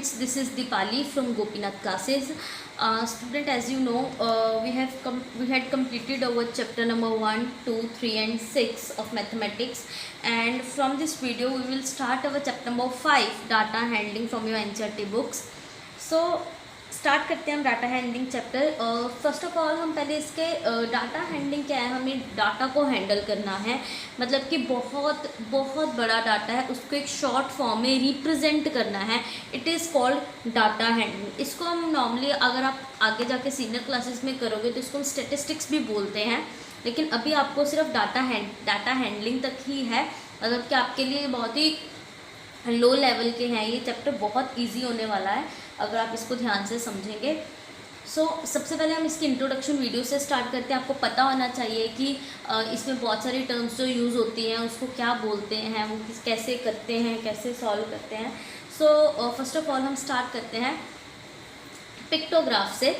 students, this is Dipali from Gopinath classes. Student, as you know, we had completed our chapter number 1, 2, 3 and 6 of mathematics, and from this video we will start our chapter number 5, data handling, from your NCERT books. So start करते हैं हम data handling chapter. First of all हम पहले इसके data handling क्या है, हमें data को हैंडल करना है, मतलब कि बहुत बहुत बड़ा डाटा है, उसको एक शॉर्ट फॉर्म में रिप्रेजेंट करना है। It is called data handling. इसको हम नॉर्मली अगर आप आगे जाके सीनियर क्लासेस में करोगे तो इसको हम स्टैटिस्टिक्स भी बोलते हैं, लेकिन अभी आपको सिर्फ डाटा हैंडलिंग तक ही है। मतलब कि आपके लिए बहुत ही लो लेवल के हैं, ये चैप्टर बहुत इजी होने वाला है अगर आप इसको ध्यान से समझेंगे। सबसे पहले हम इसकी इंट्रोडक्शन वीडियो से स्टार्ट करते हैं। आपको पता होना चाहिए कि इसमें बहुत सारी टर्म्स जो यूज़ होती हैं उसको क्या बोलते हैं, वो कैसे करते हैं, कैसे सॉल्व करते हैं। फर्स्ट ऑफ ऑल हम स्टार्ट करते हैं पिक्टोग्राफ से।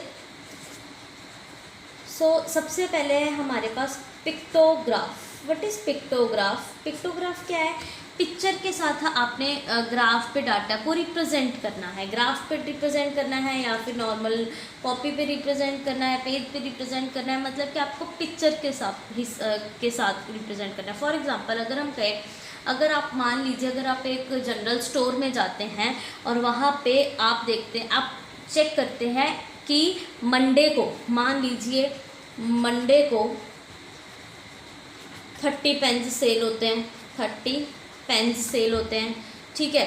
सबसे पहले है हमारे पास pictograph. What is pictograph? Pictograph क्या है? पिक्चर के साथ आपने ग्राफ पे डाटा को रिप्रेजेंट करना है। ग्राफ पे रिप्रेजेंट करना है या फिर नॉर्मल कॉपी पे रिप्रेजेंट करना है, पेज पे रिप्रेजेंट करना है, मतलब कि आपको पिक्चर के साथ रिप्रेजेंट करना है। फॉर एग्जांपल अगर हम कहें, अगर आप मान लीजिए अगर आप एक जनरल स्टोर में जाते हैं और वहाँ पे आप देखते हैं, आप चेक करते हैं कि मंडे को, मान लीजिए मंडे को 30 पेन्स सेल होते हैं, 30 पेन्स सेल होते हैं, ठीक है।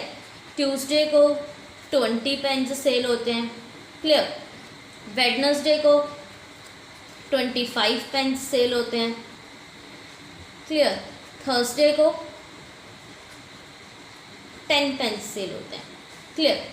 ट्यूसडे को 20 पेन्स सेल होते हैं, क्लियर। वेडनेसडे को 25 पेन्स सेल होते हैं, क्लियर। थर्सडे को 10 पेन्स सेल होते हैं, क्लियर।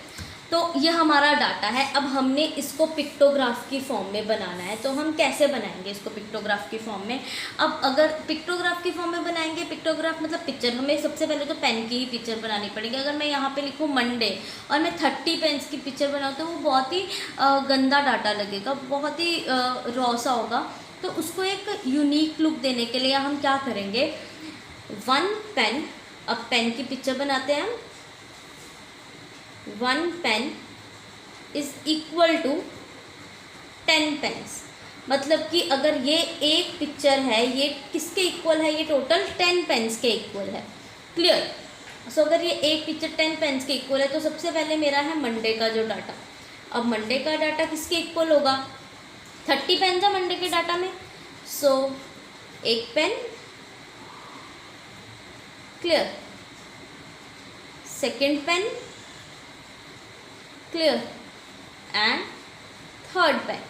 तो ये हमारा डाटा है। अब हमने इसको पिक्टोग्राफ की फॉर्म में बनाना है, तो हम कैसे बनाएंगे इसको पिक्टोग्राफ की फॉर्म में? अब अगर पिक्टोग्राफ की फॉर्म में बनाएंगे, पिक्टोग्राफ मतलब पिक्चर, हमें सबसे पहले तो पेन की ही पिक्चर बनानी पड़ेगी। अगर मैं यहाँ पे लिखूँ मंडे और मैं 30 पेन्स की पिक्चर बनाऊँ तो वो बहुत ही गंदा डाटा लगेगा, बहुत ही रॉ सा होगा। तो उसको एक यूनिक लुक देने के लिए हम क्या करेंगे, 1 पेन, अब पेन की पिक्चर बनाते हैं हम, 1 pen is equal to 10 pens. मतलब कि अगर ये एक पिक्चर है, ये किसके इक्वल है? ये टोटल 10 पेन्स के इक्वल है, क्लियर। अगर ये एक पिक्चर 10 पेन्स के इक्वल है तो सबसे पहले मेरा है मंडे का जो डाटा। अब मंडे का डाटा किसके इक्वल होगा? 30 पेन्स है मंडे के डाटा में, एक pen, clear. Second pen, clear, and third pen.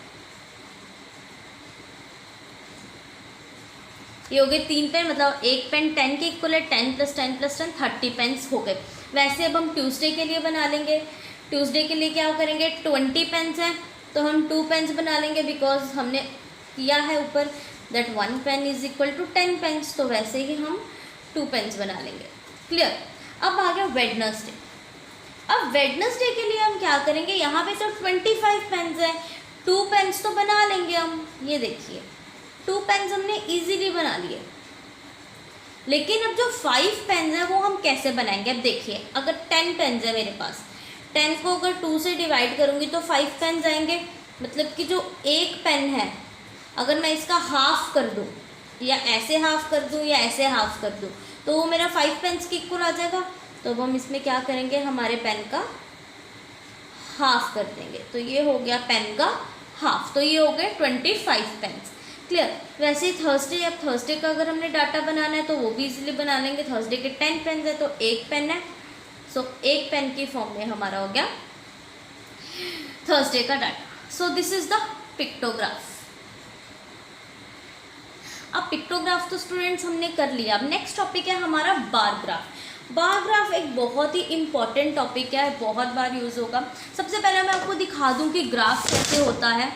ये हो गए 3 पेन, मतलब एक पेन 10 के इक्वल है, 10 + 10 + 10 30 पेन्स हो गए। वैसे अब हम ट्यूसडे के लिए बना लेंगे। ट्यूसडे के लिए क्या करेंगे, 20 पेन्स हैं तो हम 2 पेन्स बना लेंगे, बिकॉज हमने किया है ऊपर that 1 pen is equal to 10 pens, तो वैसे ही हम 2 पेन्स बना लेंगे, क्लियर। अब आ गया वेडनेसडे। अब वेडनेसडे के लिए हम क्या करेंगे, यहाँ पे तो 25 पेन्स है, 2 पेन्स तो बना लेंगे हम। ये देखिए 2 पेन्स हमने इजीली बना लिए, लेकिन अब जो 5 पेन्स है वो हम कैसे बनाएंगे? अब देखिए, अगर 10 पेन्स है मेरे पास, 10 को अगर 2 से डिवाइड करूँगी तो 5 पेन्स आएंगे। मतलब कि जो एक पेन है, अगर मैं इसका हाफ कर दूँ, या ऐसे हाफ कर दूँ या ऐसे हाफ कर दूँ, तो वो मेरा 5 पेन्स के इक्वल आ जाएगा। तो अब हम इसमें क्या करेंगे, हमारे पेन का हाफ कर देंगे, तो ये हो गया पेन का हाफ, तो ये हो गए 25 पेन्स, क्लियर। वैसे ही थर्सडे, अब थर्सडे का अगर हमने डाटा बनाना है तो वो भी इजीली बना लेंगे। थर्सडे के 10 पेन्स है तो एक पेन है, एक पेन की फॉर्म में हमारा हो गया थर्सडे का data. This is the pictograph. अब पिक्टोग्राफ तो स्टूडेंट्स हमने कर लिया। अब नेक्स्ट टॉपिक है हमारा बार ग्राफ। बार ग्राफ एक बहुत ही इम्पॉर्टेंट टॉपिक है, बहुत बार यूज़ होगा। सबसे पहले मैं आपको दिखा दूं कि ग्राफ कैसे होता है।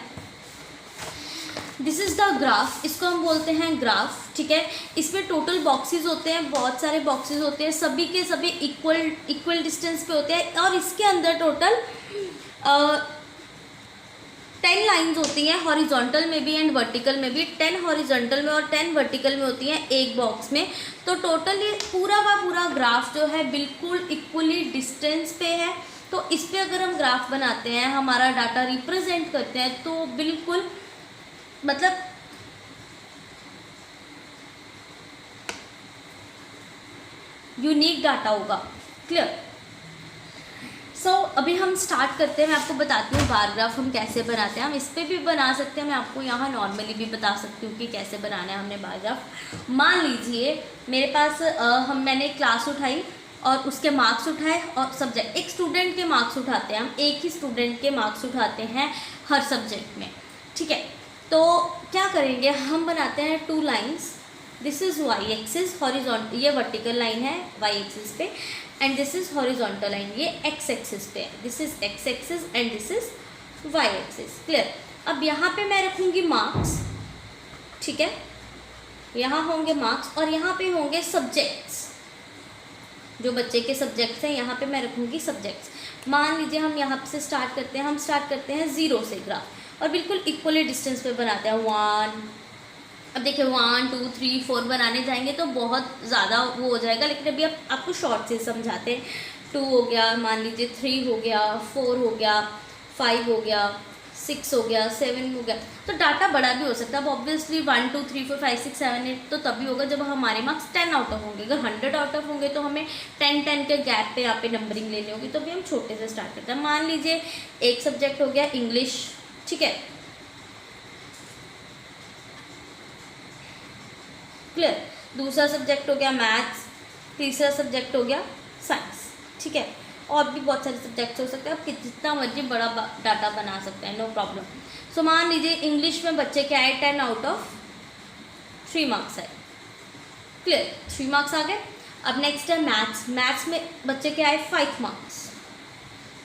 दिस इज़ द ग्राफ, इसको हम बोलते हैं ग्राफ, ठीक है। इसमें टोटल बॉक्सेस होते हैं, बहुत सारे बॉक्सेस होते हैं, सभी के सभी इक्वल डिस्टेंस पे होते हैं, और इसके अंदर टोटल 10 लाइन्स होती हैं, हॉरिजॉन्टल में भी एंड वर्टिकल में भी। 10 हॉरिजॉन्टल में और 10 वर्टिकल में होती हैं एक बॉक्स में। तो टोटल ये पूरा का पूरा ग्राफ जो है बिल्कुल इक्वली डिस्टेंस पे है, तो इस पे अगर हम ग्राफ बनाते हैं, हमारा डाटा रिप्रेजेंट करते हैं, तो बिल्कुल मतलब यूनिक डाटा होगा। क्लियर। सो अभी हम स्टार्ट करते हैं। मैं आपको बताती हूँ बार ग्राफ हम कैसे बनाते हैं। हम इस पर भी बना सकते हैं, मैं आपको यहाँ नॉर्मली भी बता सकती हूँ कि कैसे बनाना है हमने बार ग्राफ। मान लीजिए मेरे पास मैंने क्लास उठाई और उसके मार्क्स उठाए और सब्जेक्ट, एक स्टूडेंट के मार्क्स उठाते हैं हम, एक ही स्टूडेंट के मार्क्स उठाते हैं हर सब्जेक्ट में, ठीक है। तो क्या करेंगे, हम बनाते हैं 2 lines. This is Y axis horizontal, ये वर्टिकल लाइन है वाई एक्सिस पे, and this is horizontal line, ये एक्स एक्सिस पे है। This is X axis and this is Y axis. Clear. अब यहाँ पे मैं रखूँगी मार्क्स, ठीक है, यहाँ होंगे मार्क्स और यहाँ पे होंगे सब्जेक्ट्स, जो बच्चे के सब्जेक्ट्स हैं यहाँ पे मैं रखूँगी सब्जेक्ट्स। मान लीजिए हम यहाँ से स्टार्ट करते हैं, हम स्टार्ट करते हैं 0 से ग्राफ और बिल्कुल इक्वली डिस्टेंस पे बनाते हैं 1। अब देखिए 1 2 3 4 बनाने जाएंगे तो बहुत ज़्यादा वो हो जाएगा, लेकिन अभी आपको शॉर्ट से समझाते हैं। 2 हो गया, मान लीजिए 3 हो गया, 4 हो गया, 5 हो गया, 6 हो गया, 7 हो गया। तो डाटा बड़ा भी हो सकता है। अब ऑब्वियसली 1 2 3 4 5 6 7 8 तो तभी होगा जब हमारे मार्क्स 10 आउट ऑफ होंगे। अगर 100 आउट ऑफ होंगे तो हमें 10 के गैप पे यहाँ पे नंबरिंग लेनी होगी, तो भी हम छोटे से स्टार्ट करते हैं। मान लीजिए एक सब्जेक्ट हो गया इंग्लिश, ठीक है, क्लियर। दूसरा सब्जेक्ट हो गया मैथ्स, तीसरा सब्जेक्ट हो गया साइंस, ठीक है। और भी बहुत सारे सब्जेक्ट्स हो सकते हैं, आप जितना मर्जी बड़ा डाटा बना सकते हैं, नो प्रॉब्लम। सो मान लीजिए इंग्लिश में बच्चे के आए 10 आउट ऑफ 3 मार्क्स आए, क्लियर, 3 मार्क्स आ गए। अब नेक्स्ट है मैथ्स, मैथ्स में बच्चे के आए 5 मार्क्स,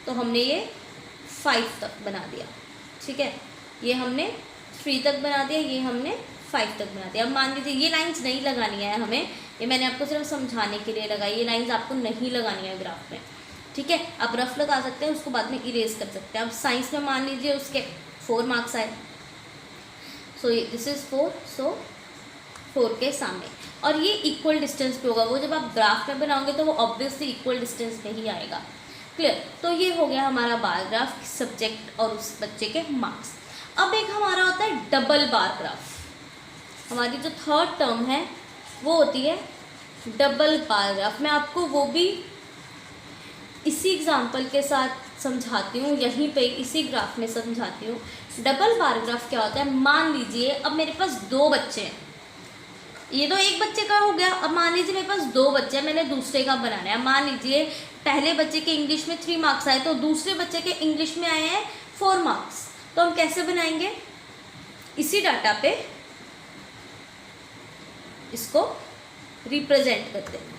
तो हमने ये 5 तक बना दिया, ठीक है। ये हमने 3 तक बना दिया, ये हमने 5 तक बना दिया। अब मान लीजिए ये लाइंस नहीं लगानी है हमें, ये मैंने आपको सिर्फ समझाने के लिए लगाई, ये लाइंस आपको नहीं लगानी है ग्राफ में, ठीक है। आप रफ लगा सकते हैं, उसको बाद में इरेज कर सकते हैं। अब साइंस में मान लीजिए उसके 4 मार्क्स आए, सो दिस इज 4, सो 4 के सामने, और ये इक्वल डिस्टेंस पे होगा। वो जब आप ग्राफ में बनाओगे तो वो ऑब्वियसली इक्वल डिस्टेंस पे ही आएगा, क्लियर। तो ये हो गया हमारा बार ग्राफ, सब्जेक्ट और उस बच्चे के मार्क्स। अब एक हमारा होता है डबल बार ग्राफ। हमारी जो थर्ड टर्म है वो होती है डबल बार ग्राफ। मैं आपको वो भी इसी एग्जांपल के साथ समझाती हूँ, यहीं पे इसी ग्राफ में समझाती हूँ। डबल बार ग्राफ क्या होता है, मान लीजिए अब मेरे पास 2 बच्चे हैं, ये तो एक बच्चे का हो गया। अब मान लीजिए मेरे पास 2 बच्चे हैं, मैंने दूसरे का बनाना है। मान लीजिए पहले बच्चे के इंग्लिश में 3 मार्क्स आए, तो दूसरे बच्चे के इंग्लिश में आए हैं 4 मार्क्स। तो हम कैसे बनाएंगे, इसी डाटा पे इसको रिप्रेजेंट करते हैं,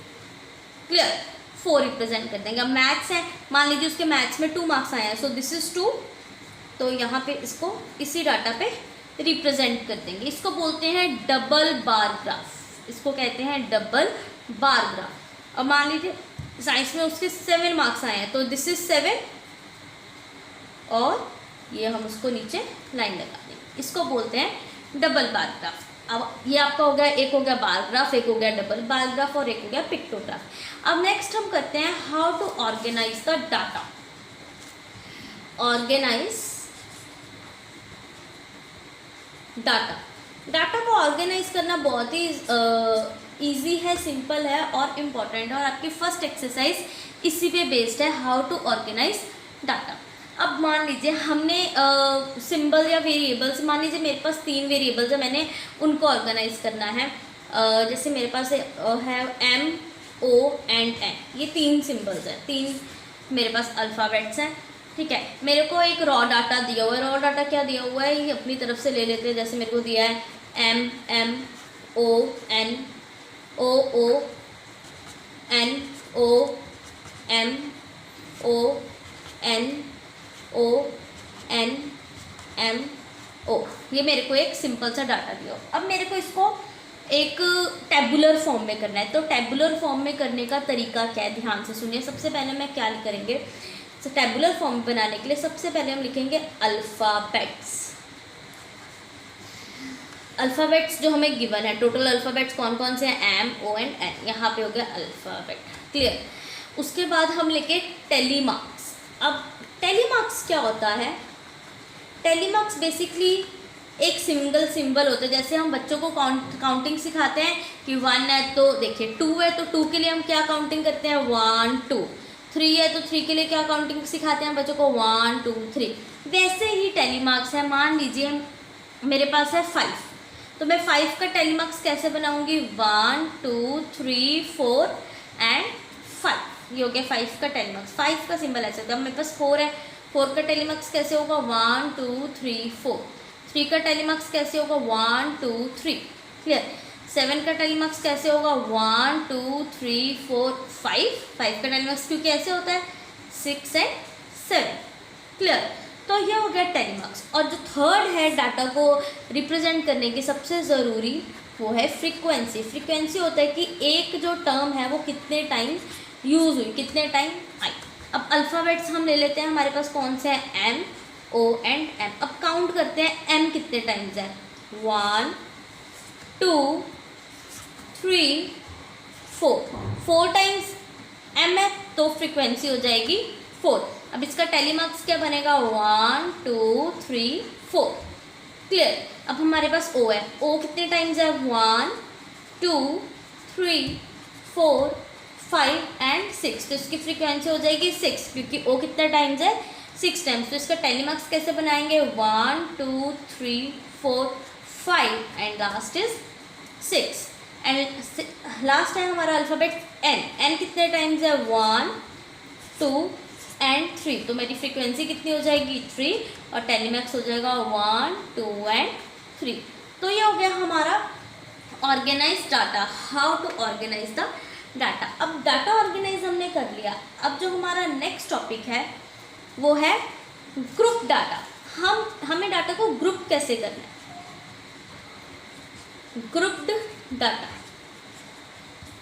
क्लियर, 4 रिप्रेजेंट कर देंगे। अब मैथ्स है, मान लीजिए उसके मैथ्स में 2 मार्क्स आए हैं, सो दिस इज 2, तो यहाँ पे इसको इसी डाटा पे रिप्रेजेंट कर देंगे। इसको बोलते हैं डबल बार ग्राफ, इसको कहते हैं डबल बार ग्राफ। अब मान लीजिए साइंस में उसके 7 मार्क्स आए हैं, तो दिस इज 7, और ये हम उसको नीचे लाइन लगा देंगे, इसको बोलते हैं डबल बार ग्राफ। अब ये आपका हो गया, एक हो गया बार ग्राफ, एक हो गया डबल बार ग्राफ, और एक हो गया पिक्टोग्राफ। अब नेक्स्ट हम करते हैं how to organise the data. Organise data को ऑर्गेनाइज करना बहुत ही ईजी है, सिंपल है और इम्पॉर्टेंट है, और आपकी फर्स्ट एक्सरसाइज इसी पे बेस्ड है, हाउ टू ऑर्गेनाइज डाटा। अब मान लीजिए हमने सिंबल या वेरिएबल्स, मान लीजिए मेरे पास 3 वेरिएबल्स है, मैंने उनको ऑर्गेनाइज करना है। जैसे मेरे पास है M O एंड N, ये 3 सिंबल्स हैं, 3 मेरे पास अल्फ़ाबेट्स हैं, ठीक है। मेरे को एक रॉ डाटा दिया हुआ है, रॉ डाटा क्या दिया हुआ है ये अपनी तरफ से ले लेते हैं। जैसे मेरे को दिया है M M O N O O N O M O N O N M O, ये मेरे को एक सिंपल सा डाटा दिया। अब मेरे को इसको एक टेबुलर फॉर्म में करना है, तो टेबुलर फॉर्म में करने का तरीका क्या है, ध्यान से सुनिए। सबसे पहले मैं क्या करेंगे, तो टेबुलर फॉर्म बनाने के लिए सबसे पहले हम लिखेंगे अल्फ़ाबेट्स। अल्फ़ाबेट्स जो हमें गिवन है, टोटल अल्फ़ाबेट्स कौन कौन से हैं, M O and N, यहाँ पे हो गया अल्फ़ाबेट, क्लियर। उसके बाद हम लिखे टेली मार्क्स। अब टेलीमार्क्स क्या होता है? टेलीमार्क्स बेसिकली एक सिंगल सिंबल होता है। जैसे हम बच्चों को काउंटिंग सिखाते हैं कि 1 है तो देखिए 2 है तो 2 के लिए हम क्या काउंटिंग करते हैं, 1 2। 3 है तो 3 के लिए क्या काउंटिंग सिखाते हैं बच्चों को, 1 2 3। वैसे ही टेलीमार्क्स है। मान लीजिए मेरे पास है 5, तो मैं 5 का टेलीमार्क्स कैसे बनाऊंगी, 1 2 3 4 एंड 5। ये हो गया 5 का टेलीमार्क्स। 5 का सिंबल ऐसे होता है। अब मेरे पास 4 है, 4 का टेलीमार्क्स कैसे होगा, 1 2 3 4। 3 का टेलीमार्क्स कैसे होगा, 1 2 3। क्लियर। 7 का टेलीमार्क्स कैसे होगा, 1 2 3 4 5। 5 का टेलीमार्क्स क्योंकि ऐसे होता है 6 एंड 7। क्लियर। तो ये हो गया टेलीमार्क्स। और जो थर्ड है डाटा को रिप्रेजेंट करने की सबसे ज़रूरी, वो है फ्रीक्वेंसी। फ्रीक्वेंसी होता है कि एक जो टर्म है वो कितने टाइम यूज़ हुई, कितने टाइम आई। अब अल्फ़ाबेट्स हम ले लेते हैं, हमारे पास कौन से हैं, एम ओ एंड एम। अब काउंट करते हैं एम कितने टाइम्स है, 1 2 3 4। 4 टाइम्स एम है तो फ्रीक्वेंसी हो जाएगी 4। अब इसका टेलीमार्क्स क्या बनेगा, 1 2 3 4। क्लियर। अब हमारे पास ओ है, ओ कितने टाइम्स है, 1 2 3 4 5 एंड 6। तो इसकी फ्रीक्वेंसी हो जाएगी 6 क्योंकि ओ कितने टाइम्स है, 6 टाइम्स। तो इसका टेलीमार्क्स कैसे बनाएंगे, 1 2 3 4 5 and last is 6। And last है हमारा अल्फ़ाबेट एन। एन कितने टाइम्स है, 1 2 एंड 3। तो मेरी फ्रीक्वेंसी कितनी हो जाएगी, 3 और टेलीमैक्स हो जाएगा 1 2 एंड 3। तो ये हो गया हमारा organise data, how to organise the data. अब डाटा ऑर्गेनाइज हमने कर लिया। अब जो हमारा नेक्स्ट टॉपिक है वो है ग्रुप डाटा। हमें डाटा को ग्रुप कैसे करना है, ग्रुप्ड डाटा।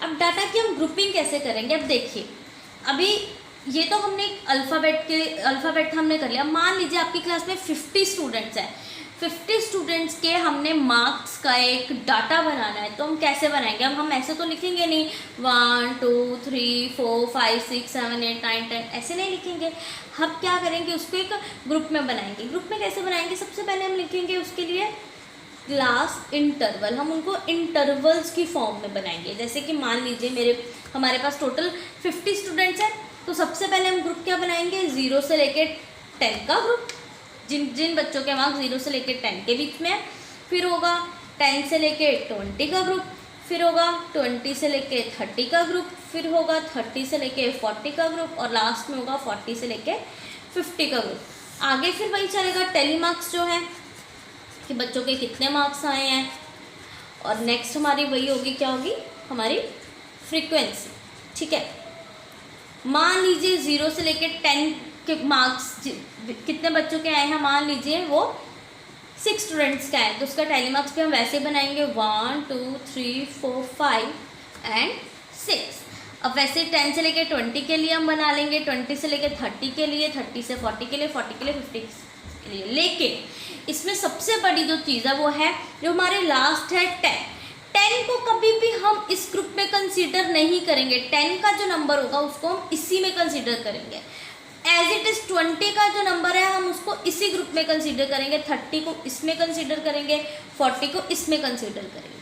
अब डाटा की हम ग्रुपिंग कैसे करेंगे, अब देखिए अभी ये तो हमने अल्फ़ाबेट हमने कर लिया। मान लीजिए आपकी क्लास में 50 स्टूडेंट्स हैं, 50 स्टूडेंट्स के हमने मार्क्स का एक डाटा बनाना है। तो हम कैसे बनाएंगे, अब हम ऐसे तो लिखेंगे नहीं 1 2 3 4 5 6 7 8 9 10, ऐसे नहीं लिखेंगे। हम क्या करेंगे, उसको एक ग्रुप में बनाएंगे। ग्रुप में कैसे बनाएंगे, सबसे पहले हम लिखेंगे उसके लिए क्लास इंटरवल। हम उनको इंटरवल्स की फॉर्म में बनाएंगे। जैसे कि मान लीजिए हमारे पास टोटल 50 स्टूडेंट्स हैं, तो सबसे पहले हम ग्रुप क्या बनाएंगे, 0 से लेकर 10 का ग्रुप। जिन बच्चों के मार्क्स 0 से लेकर 10 के बीच में है। फिर होगा 10 से लेकर 20 का ग्रुप। फिर होगा 20 से लेकर 30 का ग्रुप। फिर होगा 30 से लेकर 40 का ग्रुप। और लास्ट में होगा 40 से लेकर 50 का ग्रुप। आगे फिर वही चलेगा टेलीमार्क्स जो है कि बच्चों के कितने मार्क्स आए हैं। और नेक्स्ट हमारी वही होगी, क्या होगी, हमारी फ्रीक्वेंसी। ठीक है। मान लीजिए 0 से लेकर 10 के मार्क्स कितने बच्चों के आए हैं, मान लीजिए वो 6 स्टूडेंट्स का है, तो उसका टेलीमार्क्स पे हम वैसे बनाएंगे 1 2 3 4 5 एंड 6। अब वैसे 10 से लेकर 20 के लिए हम बना लेंगे, 20 से लेकर 30 के लिए, 30 से 40 के लिए, 40 के लिए, 50 के लिए। लेकिन इसमें सबसे बड़ी जो चीज़ है वो है जो हमारे लास्ट है 10। 10 को कभी भी हम इस ग्रुप में कंसीडर नहीं करेंगे। 10 का जो नंबर होगा उसको हम इसी में कंसीडर करेंगे। एज इट इज़ 20 का जो नंबर है हम उसको इसी ग्रुप में कंसीडर करेंगे, 30 को इसमें कंसीडर करेंगे, 40 को इसमें कंसीडर करेंगे।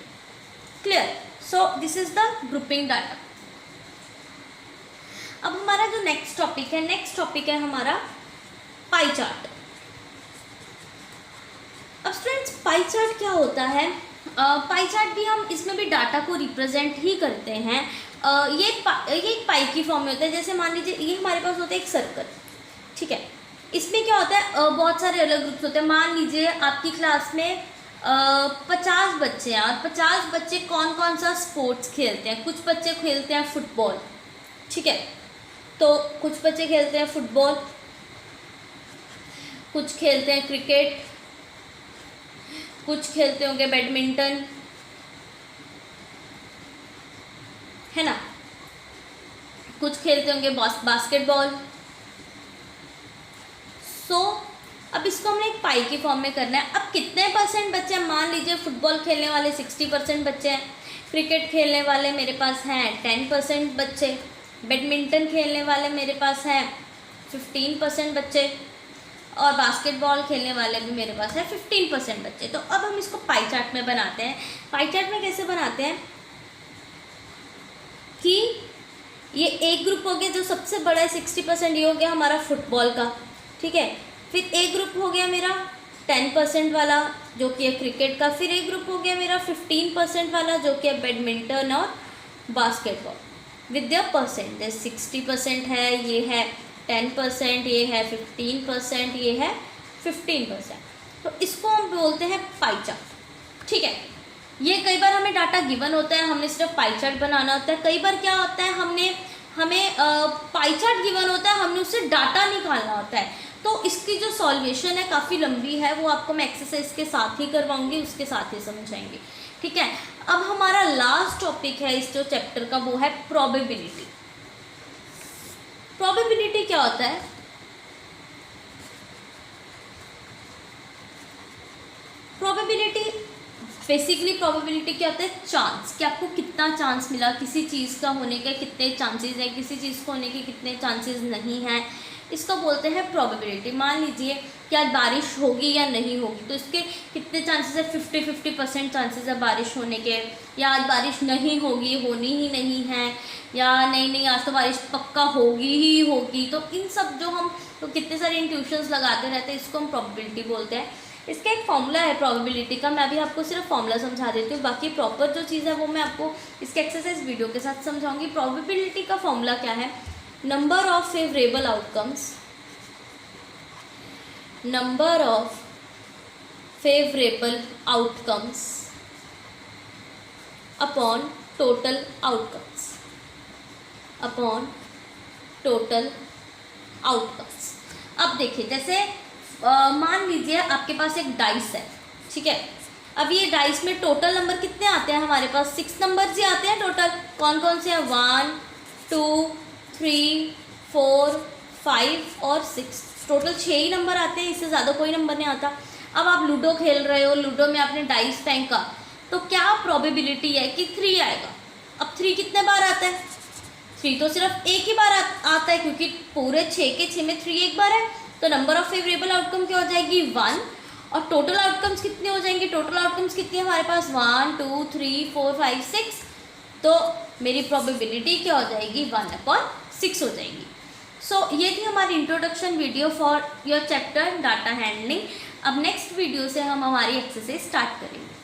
Clear. So this is the grouping data. अब हमारा जो नेक्स्ट टॉपिक है हमारा पाई चार्ट। अब स्टूडेंट्स पाई चार्ट क्या होता है, पाई चार्ट भी हम इसमें भी डाटा को रिप्रेजेंट ही करते हैं। ये एक पाई की फॉर्म में होता है। जैसे मान लीजिए ये हमारे पास होता है एक सर्कल, ठीक है। इसमें क्या होता है, बहुत सारे अलग ग्रुप्स होते हैं। मान लीजिए आपकी क्लास में 50 बच्चे हैं और 50 बच्चे कौन कौन सा स्पोर्ट्स खेलते हैं। कुछ बच्चे खेलते हैं फुटबॉल, ठीक है, तो कुछ बच्चे खेलते हैं फुटबॉल, कुछ खेलते हैं क्रिकेट, कुछ खेलते होंगे बैडमिंटन, है ना, कुछ खेलते होंगे बास्केटबॉल। अब इसको हमने एक पाई की फॉर्म में करना है। अब कितने परसेंट बच्चे हैं, मान लीजिए फुटबॉल खेलने वाले 60% बच्चे हैं, क्रिकेट खेलने वाले मेरे पास हैं 10% बच्चे, बैडमिंटन खेलने वाले मेरे पास हैं 15% बच्चे, और बास्केटबॉल खेलने वाले भी मेरे पास है 15% बच्चे। तो अब हम इसको पाई चार्ट में बनाते हैं। पाई चार्ट में कैसे बनाते हैं कि ये एक ग्रुप हो गया जो सबसे बड़ा है 60%, ये हो गया हमारा फुटबॉल का, ठीक है। फिर एक ग्रुप हो गया मेरा 10% वाला जो कि है क्रिकेट का। फिर एक ग्रुप हो गया मेरा 15% वाला जो कि है बैडमिंटन और बास्केटबॉल विद द परसेंटेज। 60% है, ये है 10%, ये है 15%, ये है 15%। तो इसको हम बोलते हैं पाई चार्ट, ठीक है। ये कई बार हमें डाटा गिवन होता है, हमने सिर्फ पाई चार्ट बनाना होता है। कई बार क्या होता है हमें पाई चार्ट गिवन होता है, हमने उससे डाटा निकालना होता है। तो इसकी जो सॉल्यूशन है काफ़ी लंबी है, वो आपको मैं एक्सरसाइज के साथ ही करवाऊंगी, उसके साथ ही समझाएंगे, ठीक है। अब हमारा लास्ट टॉपिक है इस जो चैप्टर का, वो है प्रोबेबिलिटी। प्रोबेबिलिटी क्या होता है? प्रोबेबिलिटी बेसिकली प्रोबेबिलिटी क्या होता है? चांस, कि आपको कितना चांस मिला किसी चीज़ का होने के, कितने चांसेस है, किसी चीज़ को होने के कितने चांसेस नहीं हैं, इसको बोलते हैं प्रोबेबिलिटी। मान लीजिए कि आज बारिश होगी या नहीं होगी, तो इसके कितने चांसेस है? 50% चांसेस है बारिश होने के, या आज बारिश नहीं होगी, होनी ही नहीं है, या नहीं आज तो बारिश पक्का होगी ही होगी। तो इन सब जो हम तो कितने सारे इंट्यूशंस लगाते रहते हैं, इसको हम प्रोबेबिलिटी बोलते हैं। इसका एक फॉर्मूला है प्रोबेबिलिटी का, मैं अभी आपको सिर्फ फॉर्मूला समझा देती हूँ, बाकी प्रॉपर जो चीज़ है वो मैं आपको इसके एक्सरसाइज वीडियो के साथ समझाऊंगी। प्रोबेबिलिटी का फॉर्मूला क्या है? Number of favourable outcomes, number of favourable outcomes upon total outcomes, upon total outcomes. अब देखिए, जैसे मान लीजिए आपके पास एक डाइस है, ठीक है। अब ये डाइस में टोटल नंबर कितने आते हैं? हमारे पास 6 नंबर्स ही आते हैं टोटल। कौन कौन से हैं? 1 2 3 4 5 और 6, टोटल 6 ही नंबर आते हैं, इससे ज़्यादा कोई नंबर नहीं आता। अब आप लूडो खेल रहे हो, लूडो में आपने डाइस फेंका, तो क्या प्रोबेबिलिटी है कि 3 आएगा? अब 3 कितने बार आता है? 3 तो सिर्फ एक ही बार आता है, क्योंकि पूरे 6 के 6 में 3 एक बार है। तो नंबर ऑफ फेवरेबल आउटकम क्या हो जाएगी? 1। और टोटल आउटकम्स कितने हो जाएंगे? टोटल आउटकम्स कितनी है हमारे पास? 1 2 3 4 5 6। तो मेरी प्रोबेबिलिटी क्या हो जाएगी? 1/6 हो जाएगी। सो ये थी हमारी introduction video for your chapter data handling. अब नेक्स्ट वीडियो से हम हमारी एक्सरसाइज स्टार्ट करेंगे।